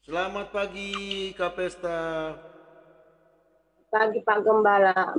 Selamat pagi, Kak Pesta. Pagi Pak Gembala.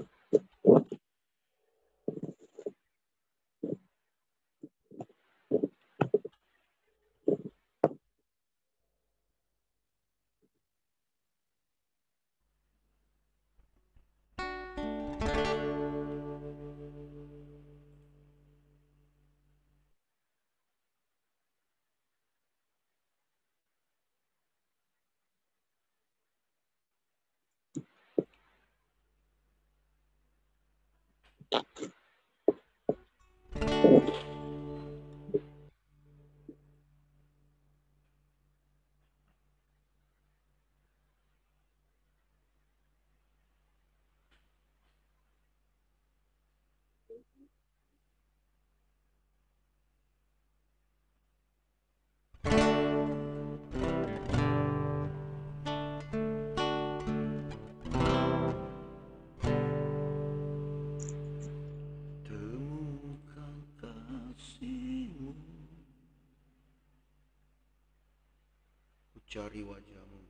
Temukan kasihmu, ku cari wajahmu.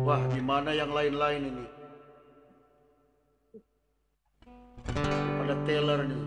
Wah, di mana yang lain-lain ini? Pada Taylor nih.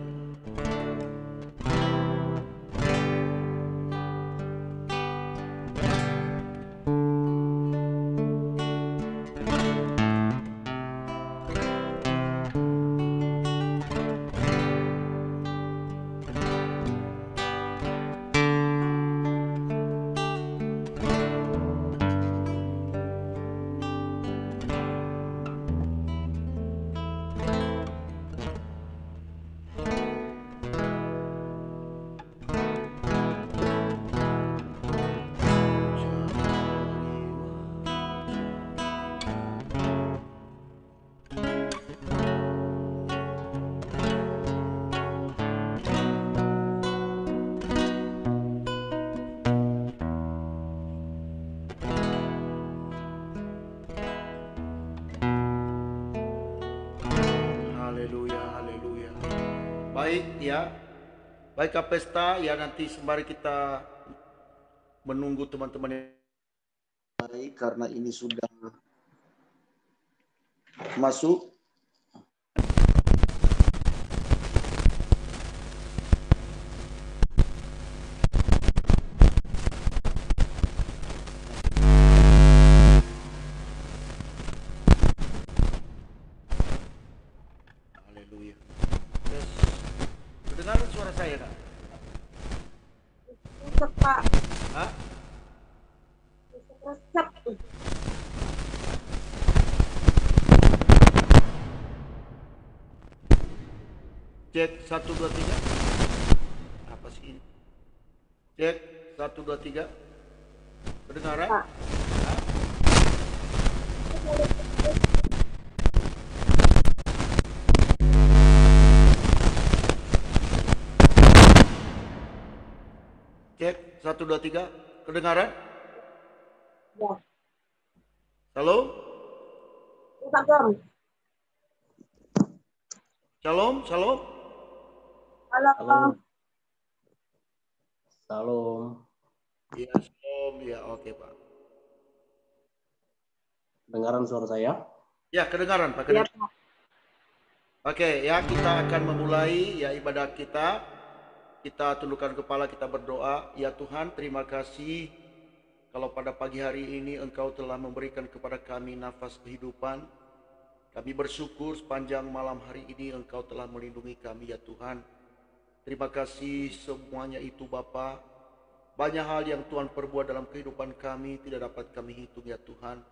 Haleluya, haleluya. Baik ya, baik Kak Pesta ya, nanti sembari kita menunggu teman-teman yang baik karena ini sudah masuk. Haleluya. Yes. Kedengaran suara saya, Kak? Resep Pak. Hah? Resep. Cek 1 2 3. Apa sih ini? Cek 1 2 3. Kedengaran? Pak. Hah? Cek 1 2 3. Kedengaran? Ya. Shalom? Pak Gem. Shalom, shalom. Halo. Halo. Salam. Ya, shalom. Ya, oke, Pak. Dengaran suara saya? Ya, kedengaran, Pak. Ya, Kedengaran. Pak. Oke, ya, kita akan memulai ya ibadah kita. Kita tundukkan kepala, kita berdoa. Ya Tuhan, terima kasih kalau pada pagi hari ini Engkau telah memberikan kepada kami nafas kehidupan. Kami bersyukur sepanjang malam hari ini Engkau telah melindungi kami ya Tuhan. Terima kasih semuanya itu Bapa. Banyak hal yang Tuhan perbuat dalam kehidupan kami tidak dapat kami hitung ya Tuhan.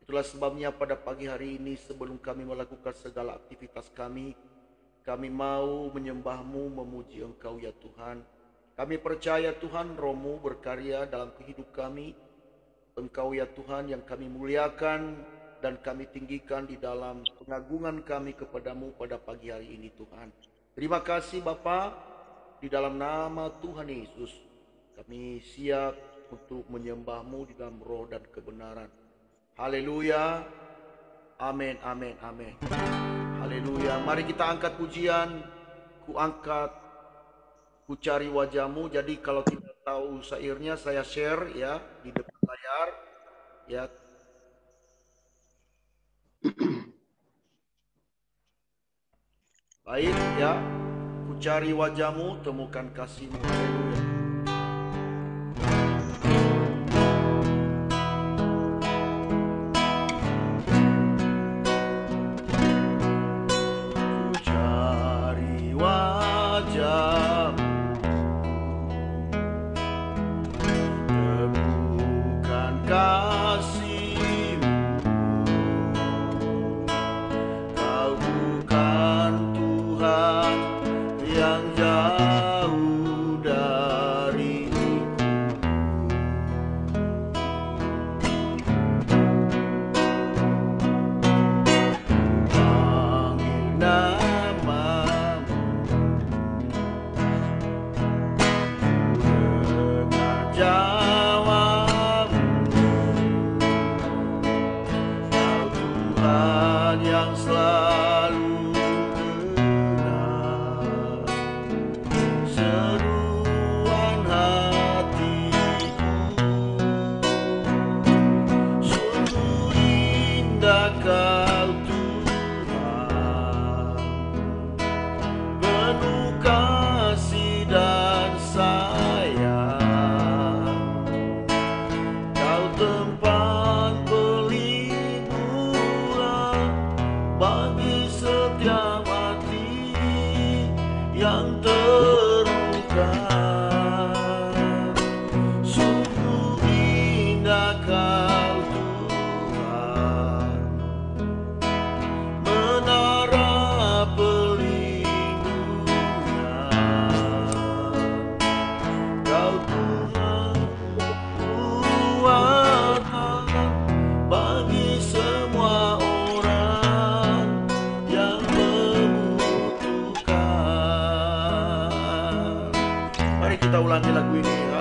Itulah sebabnya pada pagi hari ini sebelum kami melakukan segala aktivitas kami mau menyembah-Mu, memuji Engkau ya Tuhan. Kami percaya Tuhan Roh-Mu berkarya dalam kehidupan kami. Engkau ya Tuhan yang kami muliakan dan kami tinggikan di dalam pengagungan kami kepadamu pada pagi hari ini Tuhan. Terima kasih Bapa, di dalam nama Tuhan Yesus kami siap untuk menyembah-Mu di dalam roh dan kebenaran. Haleluya. Amin, amin, amin. Haleluya. Mari kita angkat pujian. Ku angkat, ku cari wajahmu. Jadi kalau tidak tahu syairnya saya share ya di depan layar ya. Baik ya. Ku cari wajahmu, temukan kasihmu.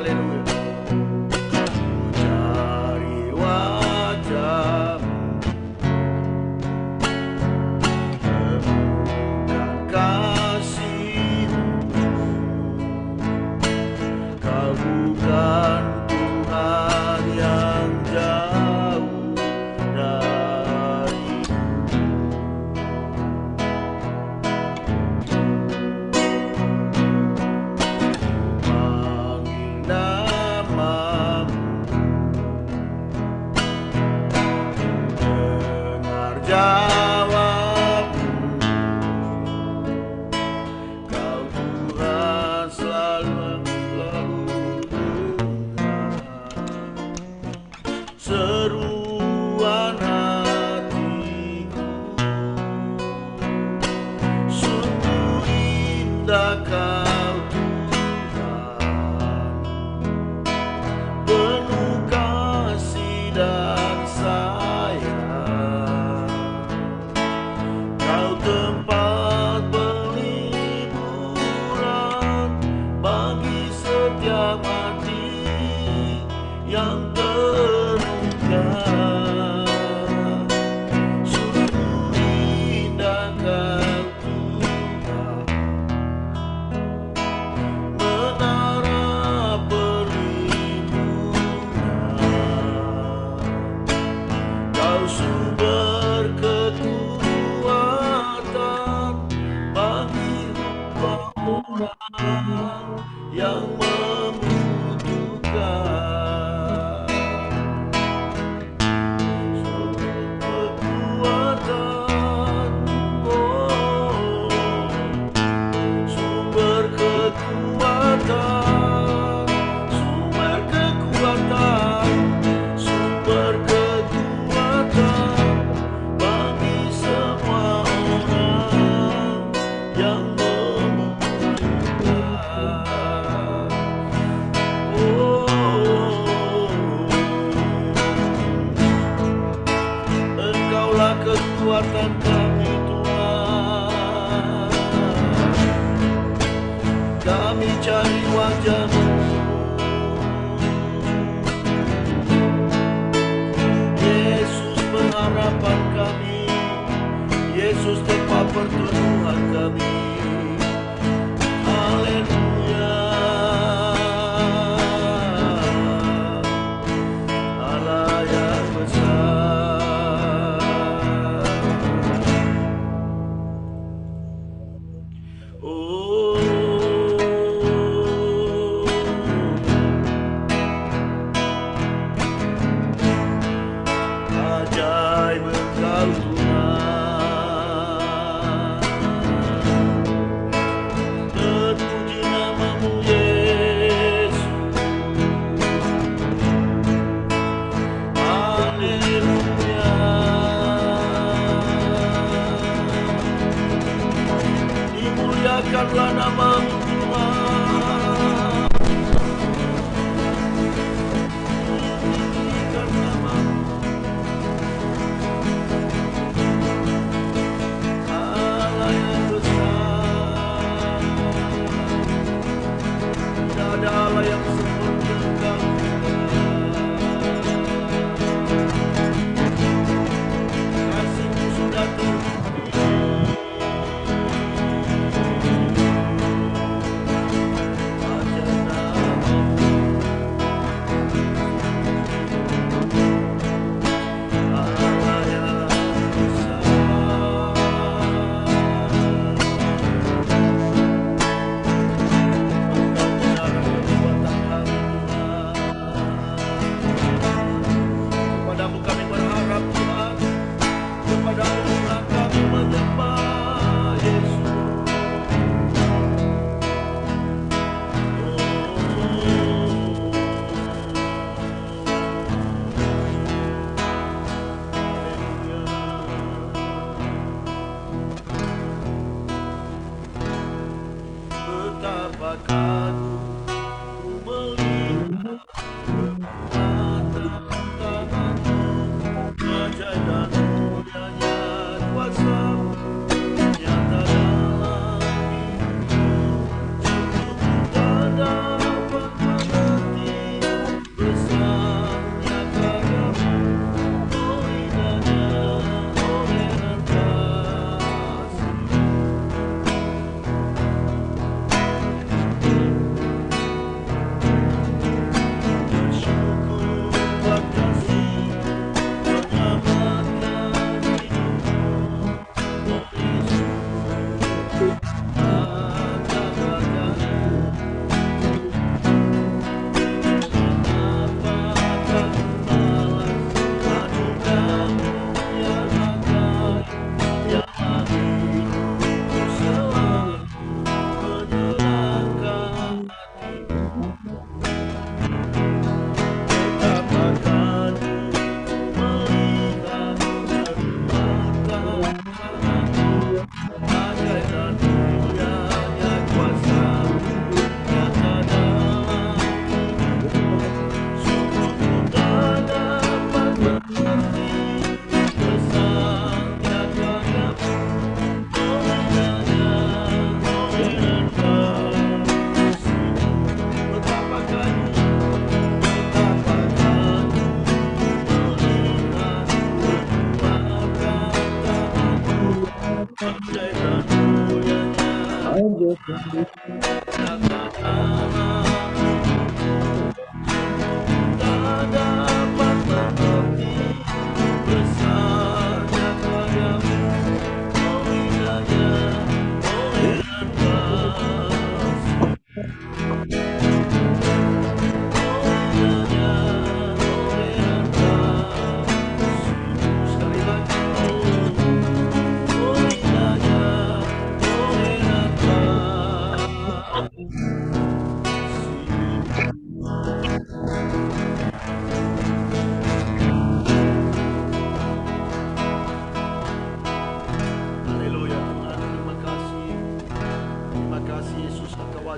Haleluya. kekuatan kami Tuhan. Kami cari wajah-Mu, Yesus harapan kami, Yesus tempat pertumbuhan kami. Haleluya, Allah yang besar. Oh, ajaib Engkau Tuhan, terpuji namamu Yesus. Haleluya, dimuliakanlah namamu Tuhan, ditinggikan namamu. Allah yang besar, tidak ada Allah yang seperti Engkau. Kasih-Mu sudah terbukti. Aja namamu, Allah yang besar. Engkau benar kekuatan kami Tuhan. Kepadamu kami berharap Tuhan, kepadamu lah kami menyembah Yesus. Betapa kagum ku melihat kekuatan tangan-Mu, ajaib dan mulianya kuasa-Mu nyata dalam hidupku. Tak dapat mengerti besarnya karya-Mu, oh indahnya, oh heran kasih-Mu. Bersyukur buat kasih menyelamatkan hidupku, oh Yesus.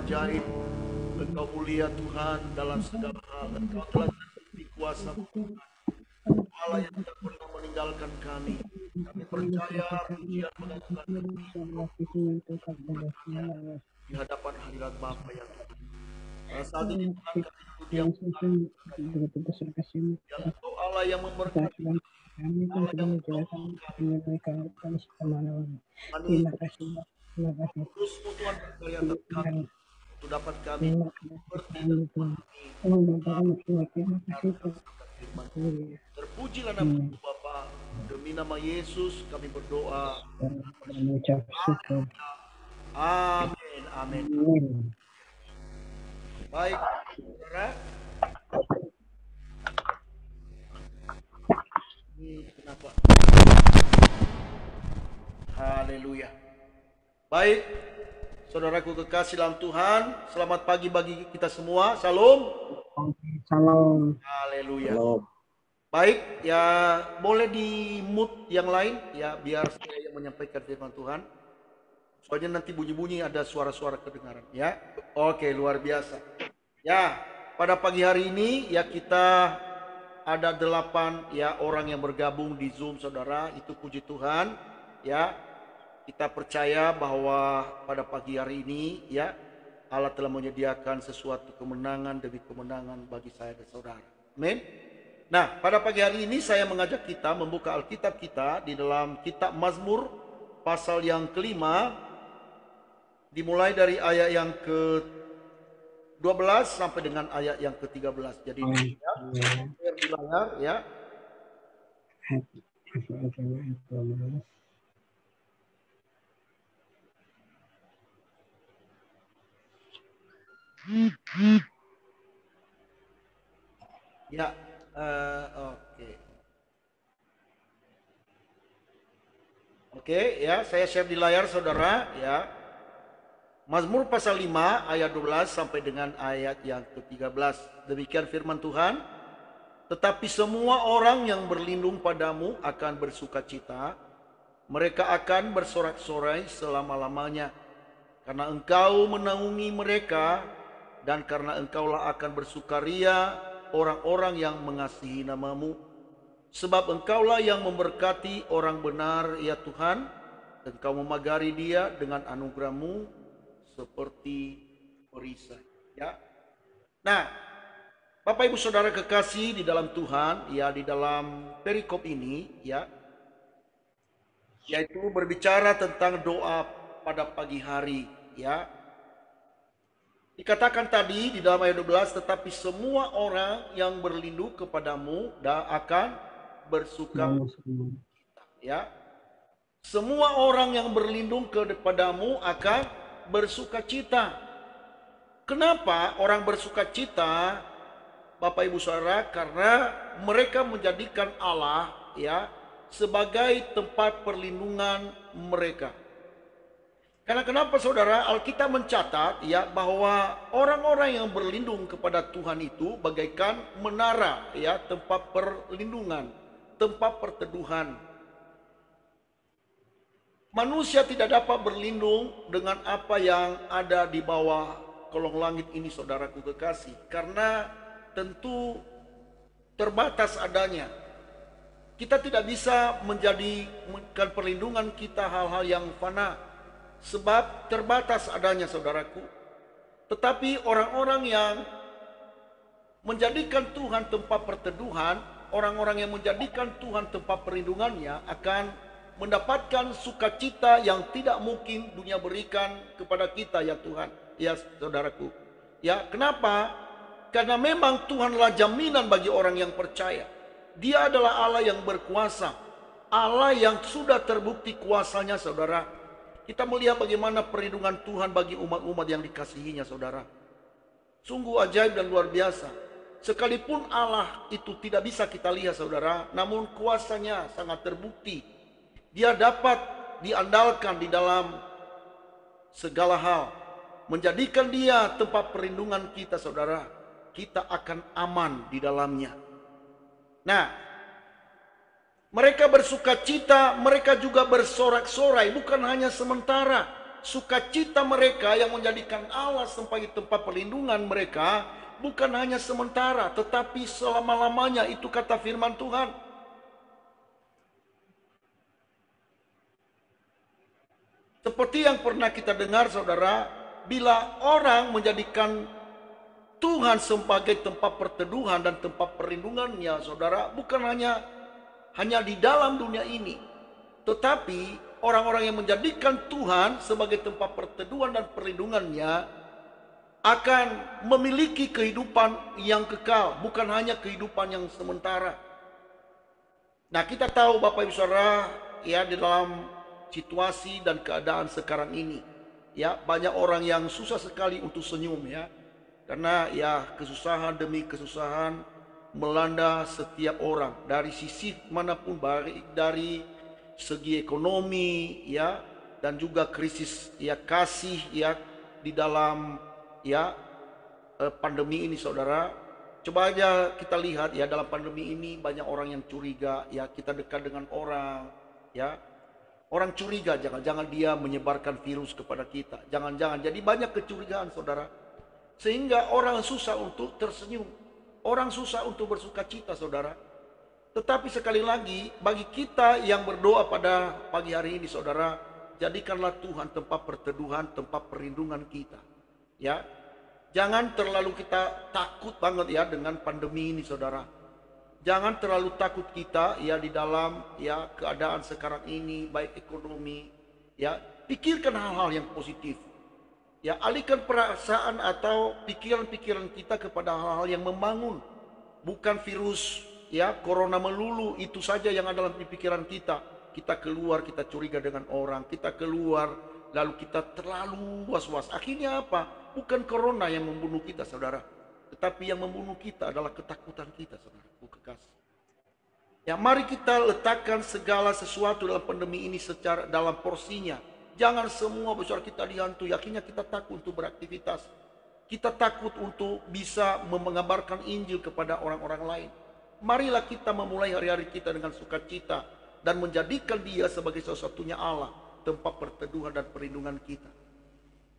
ajaib. Engkau mulia Tuhan dalam segala hal. Engkau telah terbukti kuasa Tuhan. Allah yang tidak pernah meninggalkan kami. Kami percaya pujian mengajukan kami di hadapan hadirat Bapa yang Tuhan. Pada saat ini Tuhan kami duduk di yang Engkau Allah yang memberkati, Allah yang menolong kami, manusia. Terusmu Tuhan berkarya atas kami, untuk dapat kami mengerti dan memahami firman. Terpujilah nama Bapa, demi nama Yesus kami berdoa. Amin, amin. Baik, saudara. Ini kenapa? Haleluya. Baik, saudaraku kekasih dalam Tuhan, selamat pagi bagi kita semua. Salam. Salam. Haleluya. Baik, ya boleh di mute yang lain ya biar saya yang menyampaikan firman Tuhan. Soalnya nanti bunyi-bunyi ada suara-suara kedengaran ya. Oke, luar biasa. Ya, pada pagi hari ini ya kita ada 8 ya orang yang bergabung di Zoom saudara, itu puji Tuhan ya. Kita percaya bahwa pada pagi hari ini ya Allah telah menyediakan sesuatu kemenangan demi kemenangan bagi saya dan saudara. Amin. Nah, pada pagi hari ini saya mengajak kita membuka Alkitab kita di dalam kitab Mazmur pasal yang kelima, dimulai dari ayat yang ke-12 sampai dengan ayat yang ke-13. Jadi ya, di layar ya. Ya, oke. Oke, ya, saya share di layar saudara ya. Mazmur pasal 5 ayat 12 sampai dengan ayat yang ke-13. Demikian firman Tuhan. Tetapi semua orang yang berlindung padamu akan bersukacita. Mereka akan bersorak-sorai selama-lamanya. Karena engkau menaungi mereka dan karena engkaulah akan bersukaria orang-orang yang mengasihi namamu. Sebab engkaulah yang memberkati orang benar ya Tuhan. Engkau memagari dia dengan anugerahmu seperti perisai. Ya. Nah, Bapak Ibu Saudara kekasih di dalam Tuhan, ya di dalam perikop ini, ya, yaitu berbicara tentang doa pada pagi hari, ya. Dikatakan tadi di dalam ayat 12, tetapi semua orang yang berlindung kepadamu akan bersuka cita, ya. Semua orang yang berlindung kepadamu akan bersuka cita. Kenapa orang bersuka cita, Bapak Ibu Saudara? Karena mereka menjadikan Allah ya sebagai tempat perlindungan mereka. Karena kenapa saudara? Alkitab mencatat ya bahwa orang-orang yang berlindung kepada Tuhan itu bagaikan menara ya, tempat perlindungan, tempat perteduhan. Manusia tidak dapat berlindung dengan apa yang ada di bawah kolong langit ini saudaraku kekasih, karena tentu terbatas adanya. Kita tidak bisa menjadikan perlindungan kita hal-hal yang fana, sebab terbatas adanya saudaraku. Tetapi orang-orang yang menjadikan Tuhan tempat perteduhan, orang-orang yang menjadikan Tuhan tempat perlindungannya akan mendapatkan sukacita yang tidak mungkin dunia berikan kepada kita ya Tuhan, ya saudaraku. Ya, kenapa? Karena memang Tuhanlah jaminan bagi orang yang percaya. Dia adalah Allah yang berkuasa, Allah yang sudah terbukti kuasanya saudara. Kita melihat bagaimana perlindungan Tuhan bagi umat-umat yang dikasihinya saudara. Sungguh ajaib dan luar biasa. Sekalipun Allah itu tidak bisa kita lihat saudara, namun kuasanya sangat terbukti. Dia dapat diandalkan di dalam segala hal. Menjadikan dia tempat perlindungan kita saudara. Kita akan aman di dalamnya. Nah, mereka bersukacita, mereka juga bersorak-sorai, bukan hanya sementara. Sukacita mereka yang menjadikan Allah sebagai tempat perlindungan mereka bukan hanya sementara, tetapi selama-lamanya, itu kata firman Tuhan. Seperti yang pernah kita dengar saudara, bila orang menjadikan Tuhan sebagai tempat perteduhan dan tempat perlindungannya, saudara, bukan hanya di dalam dunia ini, tetapi orang-orang yang menjadikan Tuhan sebagai tempat perteduhan dan perlindungannya akan memiliki kehidupan yang kekal, bukan hanya kehidupan yang sementara. Nah, kita tahu Bapak Ibu Saudara, ya, di dalam situasi dan keadaan sekarang ini, ya, banyak orang yang susah sekali untuk senyum, ya. Karena ya kesusahan demi kesusahan melanda setiap orang dari sisi manapun, baik dari segi ekonomi, ya, dan juga krisis ya kasih ya di dalam ya pandemi ini, saudara. Coba aja kita lihat ya, dalam pandemi ini banyak orang yang curiga, ya, kita dekat dengan orang, ya, orang curiga jangan-jangan dia menyebarkan virus kepada kita, jangan-jangan, jadi banyak kecurigaan, saudara. Sehingga orang susah untuk tersenyum, orang susah untuk bersuka cita, saudara. Tetapi sekali lagi, bagi kita yang berdoa pada pagi hari ini, saudara, jadikanlah Tuhan tempat perteduhan, tempat perlindungan kita, ya. Jangan terlalu kita takut banget ya dengan pandemi ini, saudara. Jangan terlalu takut kita ya di dalam ya keadaan sekarang ini, baik ekonomi, ya. Pikirkan hal-hal yang positif. Ya, alihkan perasaan atau pikiran-pikiran kita kepada hal-hal yang membangun. Bukan virus, ya, corona melulu, itu saja yang ada dalam pikiran kita. Kita keluar, kita curiga dengan orang. Kita keluar, lalu kita terlalu was-was. Akhirnya apa? Bukan corona yang membunuh kita, saudara. Tetapi yang membunuh kita adalah ketakutan kita, saudara. Kekasih. Ya, mari kita letakkan segala sesuatu dalam pandemi ini secara dalam porsinya. Jangan semua besar kita dihantui, akhirnya kita takut untuk beraktivitas. Kita takut untuk bisa mengabarkan Injil kepada orang-orang lain. Marilah kita memulai hari-hari kita dengan sukacita dan menjadikan Dia sebagai satu-satunya Allah, tempat perteduhan dan perlindungan kita.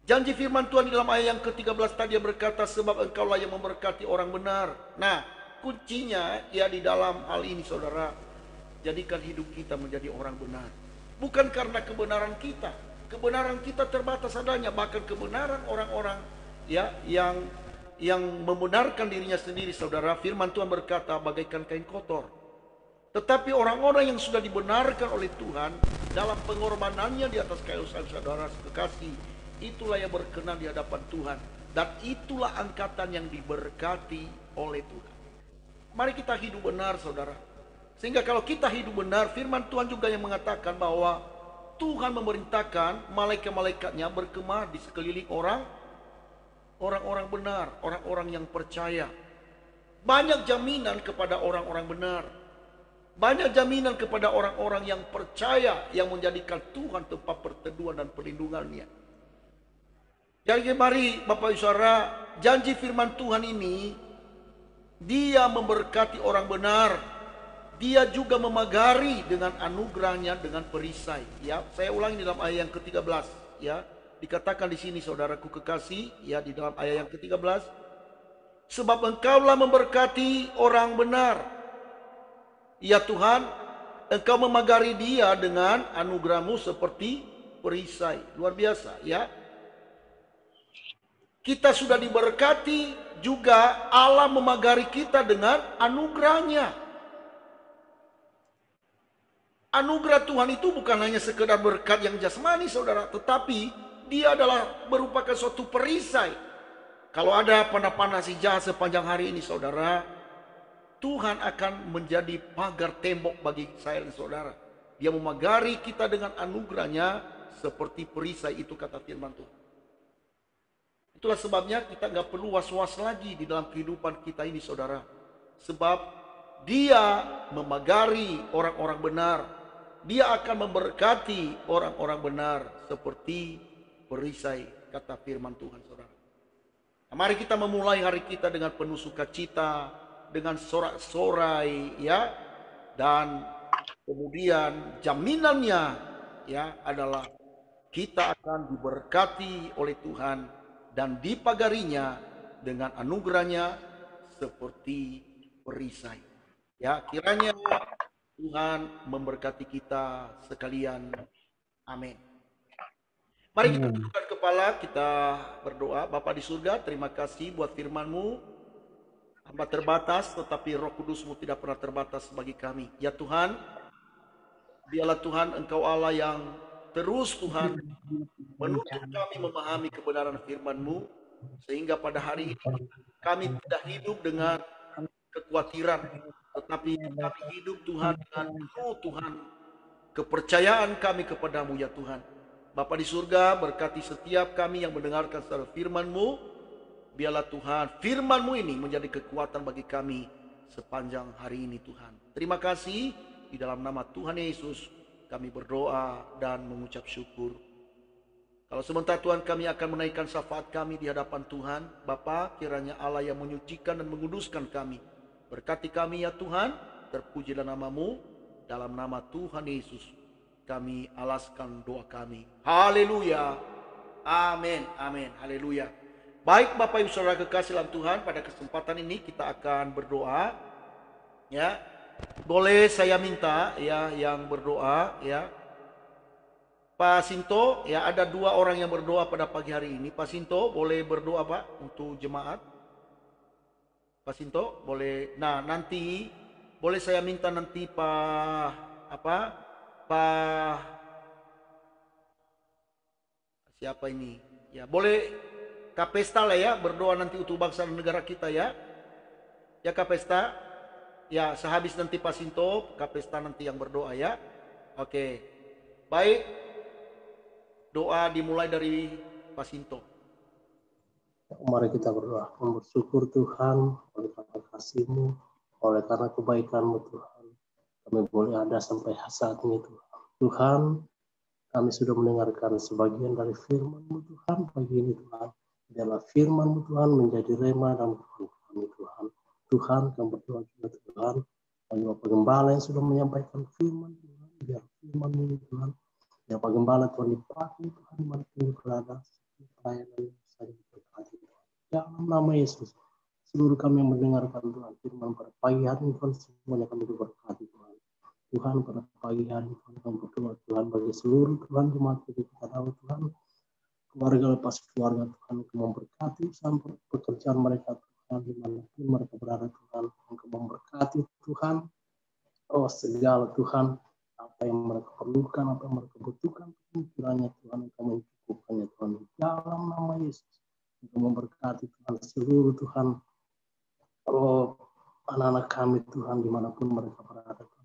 Janji firman Tuhan di dalam ayat yang ke-13 tadi berkata, sebab engkaulah yang memberkati orang benar. Nah, kuncinya ya di dalam hal ini, saudara, jadikan hidup kita menjadi orang benar. Bukan karena kebenaran kita terbatas adanya, bahkan kebenaran orang-orang ya yang membenarkan dirinya sendiri, saudara. Firman Tuhan berkata bagaikan kain kotor. Tetapi orang-orang yang sudah dibenarkan oleh Tuhan dalam pengorbanannya di atas kayu salib, saudara kekasih, itulah yang berkenan di hadapan Tuhan, dan itulah angkatan yang diberkati oleh Tuhan. Mari kita hidup benar, saudara. Sehingga kalau kita hidup benar, firman Tuhan juga yang mengatakan bahwa Tuhan memerintahkan malaikat-malaikatnya berkemah di sekeliling orang-orang benar, orang-orang yang percaya. Banyak jaminan kepada orang-orang benar. Banyak jaminan kepada orang-orang yang percaya, yang menjadikan Tuhan tempat perteduhan dan perlindungannya. Jadi mari Bapak Ibu Saudara, janji firman Tuhan ini, Dia memberkati orang benar. Dia juga memagari dengan anugerahnya dengan perisai. Ya, saya ulangi dalam ayat yang ke-13. Ya, dikatakan di sini, saudaraku kekasih, ya, di dalam ayat yang ke-13, sebab engkaulah memberkati orang benar. Ya Tuhan, engkau memagari dia dengan anugerahmu seperti perisai. Luar biasa, ya. Kita sudah diberkati, juga Allah memagari kita dengan anugerahnya. Anugerah Tuhan itu bukan hanya sekedar berkat yang jasmani, saudara, tetapi dia adalah merupakan suatu perisai. Kalau ada panah-panah si jahat sepanjang hari ini, saudara, Tuhan akan menjadi pagar tembok bagi saya dan saudara. Dia memagari kita dengan anugerahnya seperti perisai, itu kata firman Tuhan. Itulah sebabnya kita nggak perlu was-was lagi di dalam kehidupan kita ini, saudara. Sebab Dia memagari orang-orang benar. Dia akan memberkati orang-orang benar seperti perisai, kata firman Tuhan, saudara. Nah, mari kita memulai hari kita dengan penuh sukacita, dengan sorak-sorai, ya, dan kemudian jaminannya, ya, adalah kita akan diberkati oleh Tuhan dan dipagarinya dengan anugerahnya seperti perisai. Ya, kiranya Tuhan memberkati kita sekalian. Amin. Mari kita tundukkan kepala, kita berdoa. Bapa di surga, terima kasih buat firman-Mu. Hamba terbatas, tetapi Roh Kudus-Mu tidak pernah terbatas bagi kami. Ya Tuhan, biarlah Tuhan Engkau Allah yang terus Tuhan menuntun kami memahami kebenaran firman-Mu, sehingga pada hari ini kami tidak hidup dengan kekhawatiran, tetapi kami hidup Tuhan dengan penuh Tuhan kepercayaan kami kepadamu ya Tuhan. Bapa di surga, berkati setiap kami yang mendengarkan secara firman-Mu. Biarlah Tuhan firman-Mu ini menjadi kekuatan bagi kami sepanjang hari ini Tuhan. Terima kasih, di dalam nama Tuhan Yesus kami berdoa dan mengucap syukur. Kalau sebentar Tuhan kami akan menaikkan syafaat kami di hadapan Tuhan. Bapa, kiranya Allah yang menyucikan dan menguduskan kami. Berkati kami ya Tuhan, terpujilah nama-Mu. Dalam nama Tuhan Yesus kami alaskan doa kami. Haleluya. Amin. Amin. Haleluya. Baik Bapak Ibu Saudara kekasih dalam Tuhan, pada kesempatan ini kita akan berdoa. Ya. Boleh saya minta ya yang berdoa ya. Pak Sinto, ya ada 2 orang yang berdoa pada pagi hari ini. Pak Sinto, boleh berdoa Pak untuk jemaat? Pak Sinto, boleh. Nah, nanti boleh saya minta nanti Pak siapa ini? Ya, boleh Kapesta lah ya berdoa nanti untuk bangsa dan negara kita ya. Ya Kapesta. Ya, sehabis nanti Pak Sinto, Kapesta nanti yang berdoa ya. Oke. Baik. Doa dimulai dari Pak Sinto. Mari kita berdoa. Bersyukur Tuhan oleh karena kasih-Mu, oleh karena kebaikan-Mu Tuhan. Kami boleh ada sampai saat ini Tuhan. Tuhan, kami sudah mendengarkan sebagian dari firman-Mu Tuhan pagi ini Tuhan. Biarlah firman-Mu Tuhan menjadi rema dalam kehidupan kami Tuhan. Tuhan, kami berdoa juga Tuhan, bagi Bapak Gembala yang sudah menyampaikan firman Tuhan. Biar firman-Mu Tuhan, biar Bapak Gembala Tuhan dipakai Tuhan dimanapun berada. Pelayanan saja berkati Tuhan. Dalam nama Yesus, seluruh kami yang mendengarkan Tuhan firman pada pagi hari ini Tuhan, semuanya kami berkati Tuhan. Tuhan pada pagi hari ini Tuhan kami berdoa Tuhan bagi seluruh Tuhan jemaat kita tahu Tuhan, keluarga lepas keluarga Tuhan, kau memberkati sampai pekerjaan mereka Tuhan, dimanapun mereka berada Tuhan, engkau memberkati Tuhan, oh segala Tuhan, apa yang mereka perlukan, apa yang mereka butuhkan, kiranya Tuhan engkau mencukupkannya Tuhan, dalam nama Yesus, engkau memberkati Tuhan seluruh Tuhan, oh anak-anak kami Tuhan, dimanapun mereka berada Tuhan,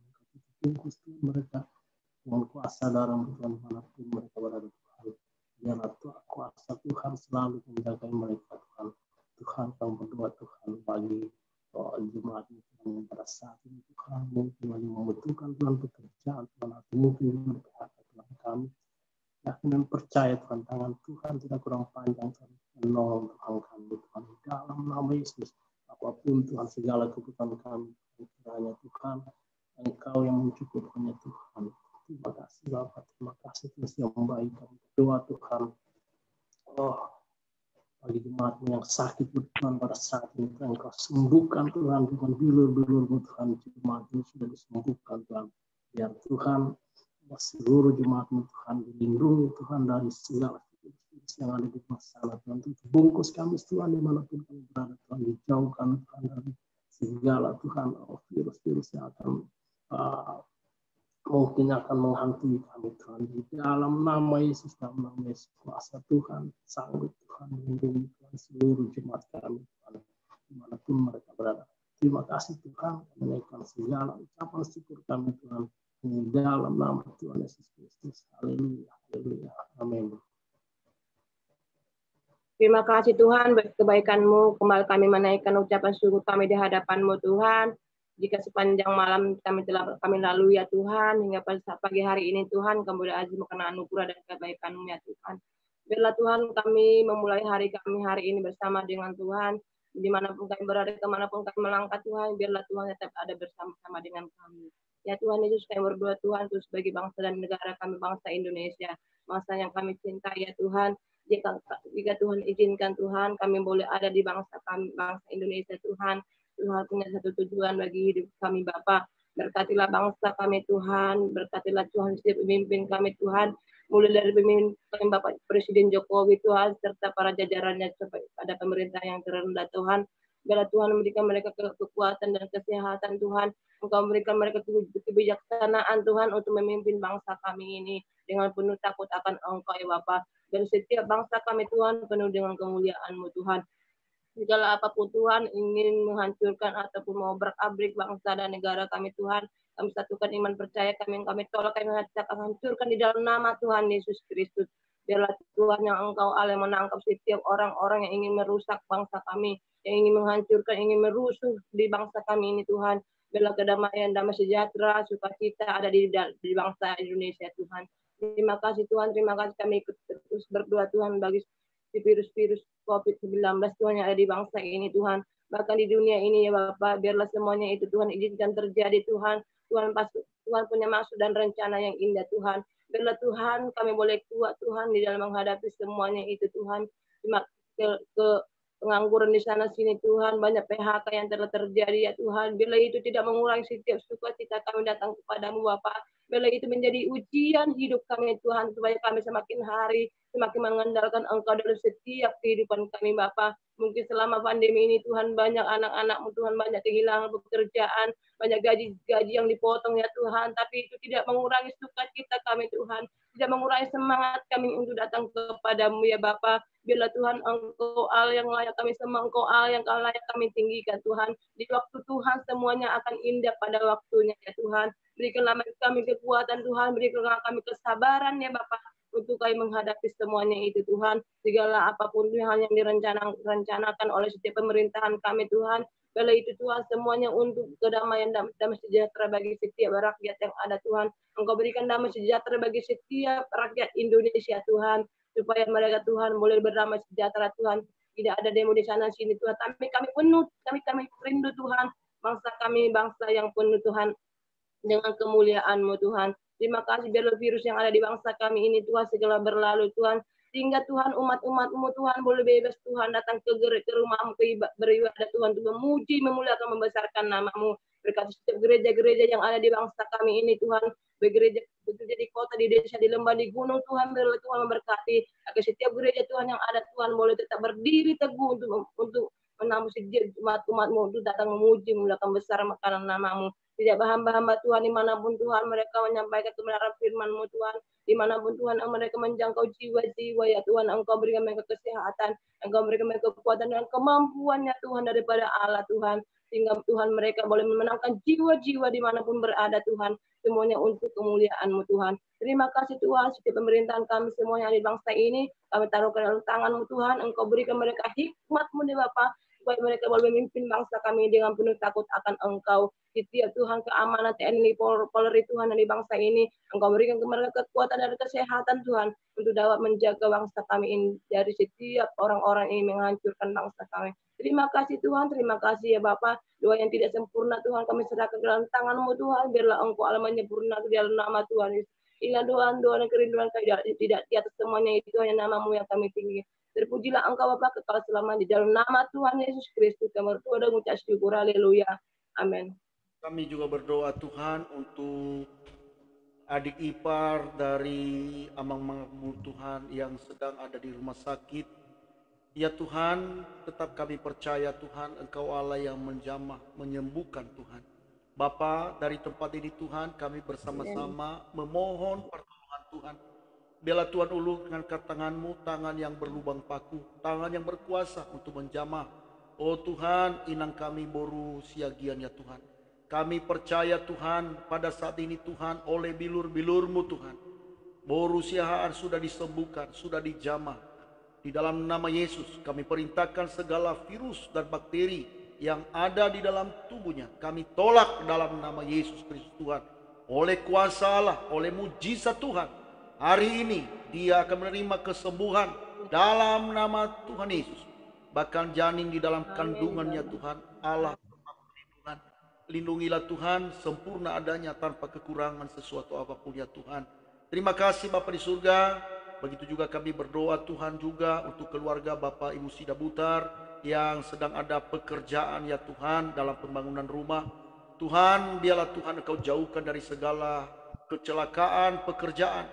bungkus Tuhan mereka dengan kuasa darah Tuhan, dimanapun mereka berada Tuhan, biarlah kuasa Tuhan selalu menjaga mereka Tuhan. Tuhan kami berdoa Tuhan bagi jemaat Tuhan pada saat ini Tuhan mungkin lagi membutuhkan Tuhan pekerjaan Tuhan, atau mungkin juga PHK Tuhan, kami yakin dan percaya Tuhan tangan Tuhan tidak kurang panjang Tuhan menolong Tuhan kami Tuhan, dalam nama Yesus. Apapun Tuhan segala kebutuhan kami, kiranya Tuhan Engkau yang mencukupkannya Tuhan. Terima kasih Bapak, terima kasih terus yang baik. Kami berdoa Tuhan, oh bagi jemaat yang sakit Tuhan pada saat ini Tuhan, Engkau sembuhkan Tuhan dengan bilur-bilur Tuhan, jemaat ini sudah disembuhkan Tuhan. Biar Tuhan seluruh jemaat Tuhan dilindungi Tuhan dari segala virus yang ada di masalah Tuhan. Bungkus kami Tuhan dimanapun kami berada Tuhan, dijauhkan Tuhan dari segala Tuhan virus-virus yang akan mungkin akan menghantui kami Tuhan. Di dalam nama Yesus, dalam nama Yesus, kuasa Tuhan sanggup Tuhan melindungi Tuhan seluruh jemaat kami Tuhan, dimanapun mereka berada. Terima kasih Tuhan, menaikkan segala ucapan syukur kami Tuhan di dalam nama Tuhan Yesus Kristus. Haleluya, haleluya, amin. Terima kasih Tuhan, kebaikan-Mu, kembali kami menaikkan ucapan syukur kami di hadapan-Mu Tuhan. Jika sepanjang malam kami telah kami lalui ya Tuhan, hingga pada pagi hari ini Tuhan, kami boleh aziz karena anugerah dan kebaikan-Mu ya Tuhan. Biarlah Tuhan kami memulai hari kami hari ini bersama dengan Tuhan, dimanapun kami berada, kemanapun kami melangkah Tuhan, biarlah Tuhan tetap ada bersama-sama dengan kami. Ya Tuhan Yesus, kami berdoa Tuhan, terus bagi bangsa dan negara kami, bangsa Indonesia, bangsa yang kami cintai ya Tuhan. Jika Tuhan izinkan Tuhan, kami boleh ada di bangsa kami, bangsa Indonesia Tuhan. Tuhan punya satu tujuan bagi hidup kami Bapa. Berkatilah bangsa kami Tuhan, berkatilah Tuhan setiap pemimpin kami Tuhan, mulai dari pemimpin Bapak Presiden Jokowi Tuhan, serta para jajarannya sampai pada pemerintah yang terendah Tuhan. Biarlah Tuhan memberikan mereka kekuatan dan kesehatan Tuhan. Engkau memberikan mereka kebijaksanaan Tuhan untuk memimpin bangsa kami ini dengan penuh takut akan Engkau ya Bapa. Dan setiap bangsa kami Tuhan penuh dengan kemuliaan-Mu Tuhan. Segala apapun Tuhan ingin menghancurkan ataupun mau berakabrik bangsa dan negara kami Tuhan, kami satukan iman percaya kami tolak, kami hancurkan di dalam nama Tuhan Yesus Kristus. Biarlah Tuhan yang Engkau Allah menangkap setiap orang-orang yang ingin merusak bangsa kami, yang ingin menghancurkan, ingin merusuh di bangsa kami ini Tuhan. Biarlah kedamaian, damai sejahtera, sukacita ada di bangsa Indonesia Tuhan. Terima kasih Tuhan, terima kasih kami terus berdoa Tuhan bagi virus-virus COVID-19 Tuhan yang ada di bangsa ini Tuhan. Bahkan di dunia ini ya Bapak, biarlah semuanya itu Tuhan izinkan terjadi Tuhan. Tuhan punya maksud dan rencana yang indah Tuhan. Biarlah Tuhan kami boleh kuat Tuhan di dalam menghadapi semuanya itu Tuhan. Ke pengangguran di sana sini Tuhan, banyak PHK yang telah terjadi ya Tuhan. Biarlah itu tidak mengurangi setiap sukacita kami datang kepadamu Bapak. Biarlah itu menjadi ujian hidup kami Tuhan, supaya kami semakin hari semakin mengandalkan Engkau dalam setiap kehidupan kami Bapa. Mungkin selama pandemi ini Tuhan banyak anak-anak-Mu Tuhan banyak kehilangan pekerjaan, banyak gaji yang dipotong ya Tuhan, tapi itu tidak mengurangi sukacita kami Tuhan, tidak mengurangi semangat kami untuk datang kepadamu ya Bapa. Biarlah Tuhan Engkau Allah yang layak kami sembah, Engkau Allah yang layak kami tinggikan Tuhan. Di waktu Tuhan semuanya akan indah pada waktunya ya Tuhan. Berikanlah kami kekuatan Tuhan, berikanlah kami kesabaran ya Bapak untuk kami menghadapi semuanya itu Tuhan. Segala apapun hal yang direncanakan oleh setiap pemerintahan kami Tuhan, biarlah itu Tuhan semuanya untuk kedamaian dan damai sejahtera bagi setiap rakyat yang ada Tuhan. Engkau berikan damai sejahtera bagi setiap rakyat Indonesia Tuhan, supaya mereka Tuhan boleh berdamai sejahtera Tuhan. Tidak ada demo di sana sini Tuhan, tapi kami penuh, kami rindu Tuhan, bangsa kami bangsa yang penuh Tuhan dengan kemuliaan-Mu Tuhan. Terima kasih biarlah virus yang ada di bangsa kami ini Tuhan segala berlalu Tuhan. Sehingga Tuhan umat-umat-Mu Tuhan boleh bebas Tuhan datang ke rumah-Mu beribadah Tuhan untuk memuji, memuliakan, membesarkan nama-Mu. Berkati setiap gereja-gereja yang ada di bangsa kami ini Tuhan. Gereja bekerja di kota, di desa, di lembah, di gunung Tuhan, biarlah Tuhan memberkati. Agar setiap gereja Tuhan yang ada Tuhan boleh tetap berdiri teguh untuk menambah sejak umat-umat-Mu untuk datang memuji, memuliakan besar makanan nama-Mu. Tidak hamba-hamba Tuhan dimanapun Tuhan mereka menyampaikan kebenaran firman-Mu Tuhan, dimanapun Tuhan mereka menjangkau jiwa-jiwa ya Tuhan, Engkau berikan mereka kesehatan, Engkau berikan mereka kekuatan dan kemampuannya Tuhan daripada Allah Tuhan, sehingga Tuhan mereka boleh memenangkan jiwa-jiwa dimanapun berada Tuhan, semuanya untuk kemuliaan-Mu Tuhan. Terima kasih Tuhan, setiap pemerintahan kami semuanya di bangsa ini, kami taruh ke dalam tangan-Mu Tuhan, Engkau berikan mereka hikmat-Mu ya Bapa, supaya mereka boleh memimpin bangsa kami dengan penuh takut akan Engkau. Setiap Tuhan keamanan TNI Polri Tuhan dari bangsa ini, Engkau berikan kepada mereka kekuatan dan kesehatan Tuhan untuk dapat menjaga bangsa kami ini dari setiap orang-orang ini menghancurkan bangsa kami. Terima kasih Tuhan, terima kasih ya Bapak. Doa yang tidak sempurna Tuhan kami serahkan ke dalam tangan-Mu Tuhan, biarlah Engkau Allah menyempurnakan di dalam nama Tuhan Yesus. Inilah doa dan kerinduan kami tidak di atas semuanya itu hanya nama-Mu yang kami tinggi. Terpujilah Engkau Bapa kekal selama di dalam nama Tuhan Yesus Kristus. Kami berdoa dan mengucap syukur. Haleluya. Amin. Kami juga berdoa Tuhan untuk adik ipar dari Amang Makmur Tuhan yang sedang ada di rumah sakit. Ya Tuhan, tetap kami percaya Tuhan, Engkau Allah yang menjamah, menyembuhkan Tuhan. Bapa, dari tempat ini Tuhan, kami bersama-sama memohon pertolongan Tuhan. Biarlah Tuhan ulurkan tangan-Mu, tangan yang berlubang paku, tangan yang berkuasa untuk menjamah. Oh Tuhan, inang kami boru siagian ya Tuhan. Kami percaya Tuhan, pada saat ini Tuhan, oleh bilur-bilur-Mu Tuhan, boru siahaan sudah disembuhkan, sudah dijamah. Di dalam nama Yesus, kami perintahkan segala virus dan bakteri yang ada di dalam tubuhnya, kami tolak dalam nama Yesus Kristus Tuhan. Oleh kuasa Allah, oleh mujizat Tuhan, hari ini dia akan menerima kesembuhan dalam nama Tuhan Yesus. Bahkan janin di dalam kandungannya Tuhan, Allah perlindungan. Lindungilah Tuhan, sempurna adanya tanpa kekurangan sesuatu apapun ya Tuhan. Terima kasih Bapa di surga. Begitu juga kami berdoa Tuhan juga untuk keluarga Bapak Ibu Sida Butar yang sedang ada pekerjaan ya Tuhan dalam pembangunan rumah. Tuhan, biarlah Tuhan Engkau jauhkan dari segala kecelakaan pekerjaan.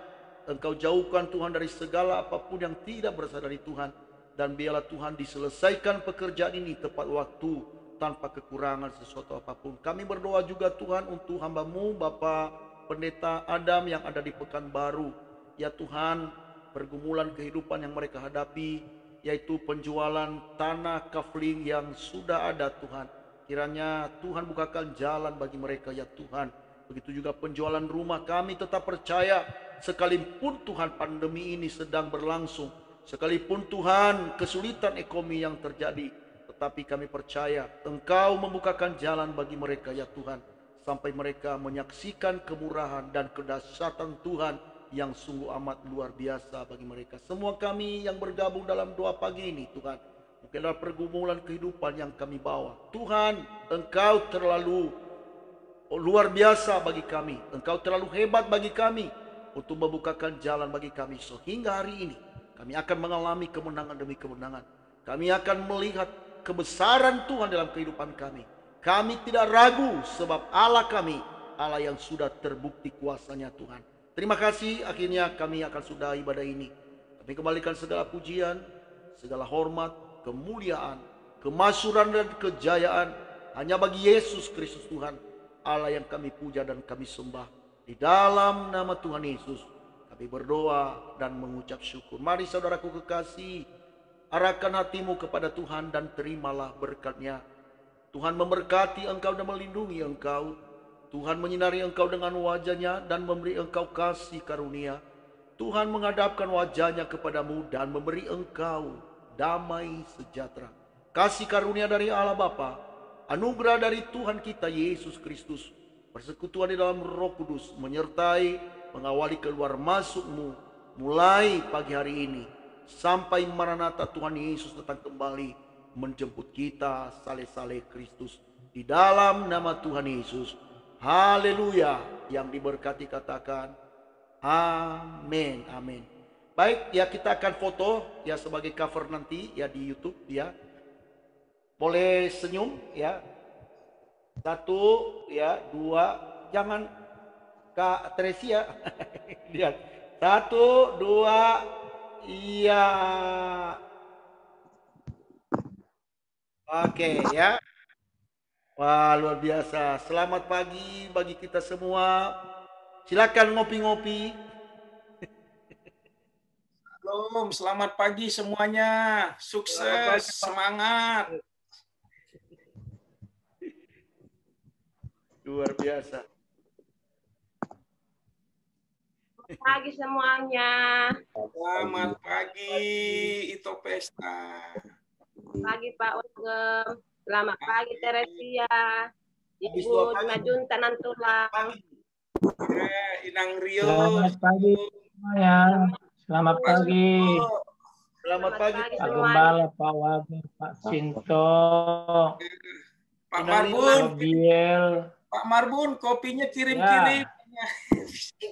Engkau jauhkan Tuhan dari segala apapun yang tidak berasal dari Tuhan. Dan biarlah Tuhan diselesaikan pekerjaan ini tepat waktu, tanpa kekurangan sesuatu apapun. Kami berdoa juga Tuhan untuk hamba-Mu Bapak Pendeta Adam yang ada di Pekanbaru. Ya Tuhan, pergumulan kehidupan yang mereka hadapi, yaitu penjualan tanah kafling yang sudah ada Tuhan. Kiranya Tuhan bukakan jalan bagi mereka ya Tuhan. Begitu juga penjualan rumah, kami tetap percaya sekalipun Tuhan pandemi ini sedang berlangsung, sekalipun Tuhan kesulitan ekonomi yang terjadi, tetapi kami percaya Engkau membukakan jalan bagi mereka ya Tuhan, sampai mereka menyaksikan kemurahan dan kedahsyatan Tuhan yang sungguh amat luar biasa bagi mereka. Semua kami yang bergabung dalam doa pagi ini Tuhan, mungkin adalah pergumulan kehidupan yang kami bawa. Tuhan, Engkau terlalu luar biasa bagi kami. Engkau terlalu hebat bagi kami untuk membukakan jalan bagi kami. Sehingga hari ini kami akan mengalami kemenangan demi kemenangan. Kami akan melihat kebesaran Tuhan dalam kehidupan kami. Kami tidak ragu sebab Allah kami, Allah yang sudah terbukti kuasanya Tuhan. Terima kasih, akhirnya kami akan sudah ibadah ini. Kami kembalikan segala pujian, segala hormat, kemuliaan, kemasyhuran dan kejayaan hanya bagi Yesus Kristus Tuhan, Allah yang kami puja dan kami sembah. Di dalam nama Tuhan Yesus kami berdoa dan mengucap syukur. Mari saudaraku kekasih, arahkan hatimu kepada Tuhan dan terimalah berkat-Nya. Tuhan memberkati engkau dan melindungi engkau. Tuhan menyinari engkau dengan wajah-Nya dan memberi engkau kasih karunia. Tuhan menghadapkan wajah-Nya kepadamu dan memberi engkau damai sejahtera. Kasih karunia dari Allah Bapa, anugerah dari Tuhan kita Yesus Kristus, persekutuan di dalam Roh Kudus menyertai, mengawali keluar masukmu mulai pagi hari ini sampai Maranatha Tuhan Yesus datang kembali menjemput kita saleh-saleh Kristus. Di dalam nama Tuhan Yesus, haleluya. Yang diberkati katakan amin, amin. Baik, ya kita akan foto ya sebagai cover nanti ya di YouTube ya. Boleh senyum ya. 1 ya, 2, jangan Kak Tresia. Lihat. 1, 2, iya. Oke ya. Wah, luar biasa. Selamat pagi bagi kita semua. Silakan ngopi-ngopi. Shalom, selamat pagi semuanya. Sukses, semangat. Luar biasa. Selamat pagi semuanya. Selamat pagi, Ito Pesta. Pagi Pak Wagem. Selamat pagi Teresia. Ibu Najun Tanantulang. Inang Rio. Selamat pagi semuanya. Selamat pagi. Selamat pagi Pak Gembala, Pak Wagem, Pak Sinto, Pak Marbun. Biel. Pak Marbun, kopinya kirim-kirim.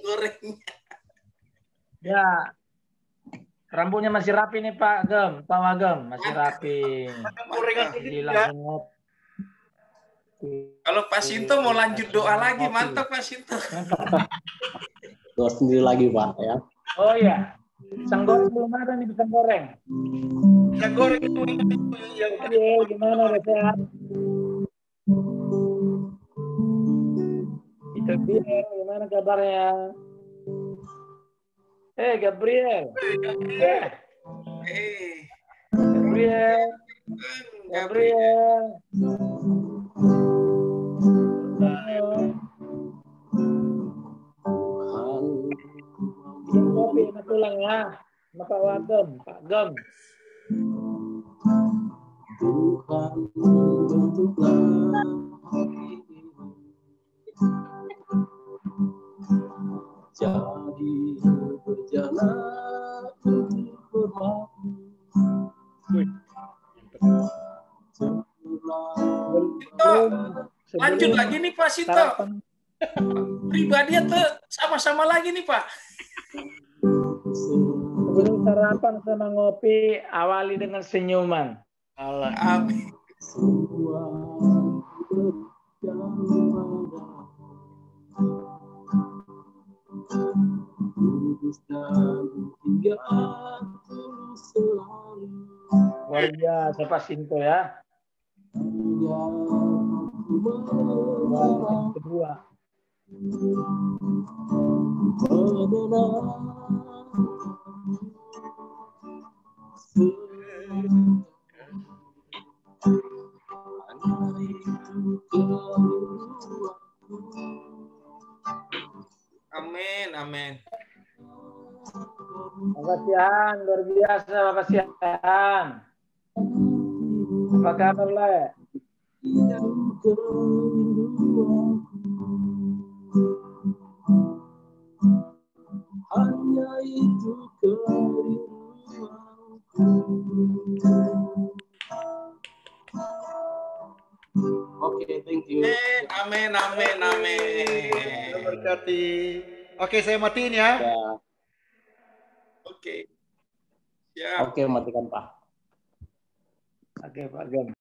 Gorengnya. Ya. Rambutnya masih rapi nih Pak Gem, Pak Wagem, masih rapi. Jadi langsung ngopi. Kalau Pak Sinto mau lanjut doa lagi, mantap Pak Sinto. Doa sendiri lagi Pak ya. Oh iya, pisang goreng belum ada nih, pisang goreng. Pisang goreng itu yang Iya, gimana udah sehat? Itu Biel, gimana kabarnya? Gabriel. Gabriel. Gabriel. Bikin kopi sama tulang ya. Sama Pak Wagem, Pak Gem. Tuhan bentuklah jadi berjalan untuk Lanjut lagi nih Pak Sinto. Pribadi tuh sama-sama lagi nih Pak. Sebelum sarapan sama ngopi, awali dengan senyuman. Amin. kudus dan hingga tulus selalu. Luar biasa Pak Sinto ya. Hingga aku Yang kedua. Amin, amin. Makasih Han, luar biasa. Makasih Han. Apa kabar Le? Hanya itu kerinduanku. Oke, thank you. Amin, amin, amin. Tuhan berkati. Oke, saya matiin ya. Ya. Oke. Siap. Oke, matikan Pak. Oke Pak Gem.